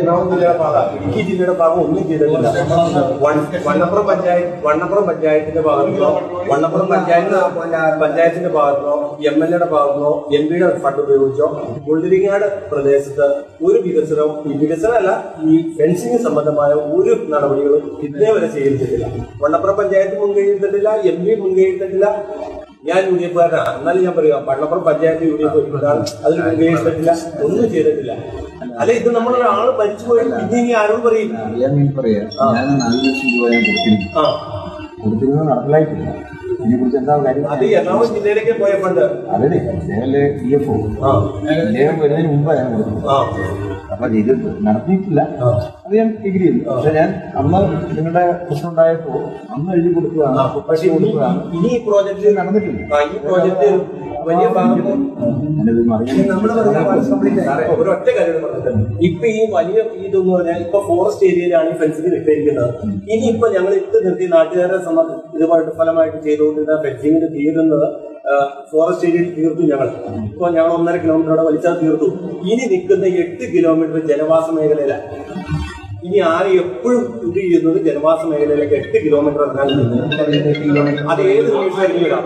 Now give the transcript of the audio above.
എറണാകുളം ജില്ലയുടെ ഭാഗം, ഇടുക്കി ജില്ലയുടെ ഭാഗം ഒന്നും ചെയ്തിട്ടില്ല. വണ്ണപ്പുറം പഞ്ചായത്തിന്റെ ഭാഗത്തോ, വണ്ണപ്പുറം പഞ്ചായത്തിന്റെ ഭാഗത്തോ, MLA ഭാഗത്തോ, MP ഫണ്ട് ഉപയോഗിച്ചോ മുള്ളിരിങ്ങാട് പ്രദേശത്ത് ഒരു വികസനമല്ല, ഈ ഫെൻസിംഗ് സംബന്ധമായ ഒരു നടപടികളും ഇന്നേ വരെ ചെയ്തിട്ടില്ല. വണ്ണപ്പുറം പഞ്ചായത്ത് മുൻകൈയെടുത്തിട്ടില്ല, MP മുൻകൈയെടുത്തിട്ടില്ല. ഞാൻ UDF കാരനാണ്, എന്നാലും ഞാൻ പറയുക, വണ്ണപ്പുറം പഞ്ചായത്ത് UDF അതിൽ മുൻകൈയെടുത്തിട്ടില്ല, ഒന്നും ചെയ്തിട്ടില്ല. അല്ല, ഇത് നമ്മളൊരാള് മരിച്ചു പോയി പിന്നെ ഇനി ആരോട് പറയും? നടപ്പിലായിട്ടില്ല. ഇതിനെക്കുറിച്ച് എന്താ കാര്യം? അത് എറണാകുളം ജില്ലയിലേക്ക് പോയ ഫണ്ട് അതെ, DFO ഇദ്ദേഹം വരുന്നതിന് മുമ്പാണ് ഞാൻ കൊടുക്കുന്നത്. അപ്പൊ ഇത് നടത്തിയിട്ടില്ല, അത് ഞാൻ ഡിഗ്രി ചെയ്തു. പക്ഷെ ഞാൻ അന്ന് നിങ്ങളുടെ പ്രശ്നം ഉണ്ടായപ്പോ അന്ന് എഴുതി കൊടുത്തതാണ്. പക്ഷെ ഇനി ഈ പ്രോജക്റ്റ് നടന്നിട്ടില്ല. ഈ പ്രോജക്റ്റ് വലിയ ഭാഗം ഒരൊറ്റ കാര്യം പറഞ്ഞിട്ടുണ്ട്. ഇപ്പൊ ഈ വലിയ ഇതെന്ന് പറഞ്ഞാൽ ഇപ്പൊ ഫോറസ്റ്റ് ഏരിയയിലാണ് ഈ ഫെൻസിങ് ഇട്ടിരിക്കുന്നത്. ഇനിയിപ്പോ ഞങ്ങൾ ഇട്ട് നിർത്തി നാട്ടുകാരെ ഇതുമായിട്ട് ഫലമായിട്ട് ചെയ്തുകൊണ്ടിരുന്ന ഫെൻസിങ്ങിന് തീരുന്നത് ഫോറസ്റ്റ് ഏരിയയിൽ തീർത്തു. ഇപ്പൊ ഞങ്ങൾ 1.5 കിലോമീറ്ററോടെ വലിച്ചാൽ തീർത്തു. ഇനി നിൽക്കുന്ന 8 കിലോമീറ്റർ ജനവാസ മേഖലയിലാണ്. ഇനി ആരും എപ്പോഴും ഇത് ചെയ്യുന്നത് ജനവാസ മേഖലയിലേക്ക് 8 കിലോമീറ്റർ ഇറങ്ങാൻ. അത് ഏത് നിമിഷമായിരിക്കും.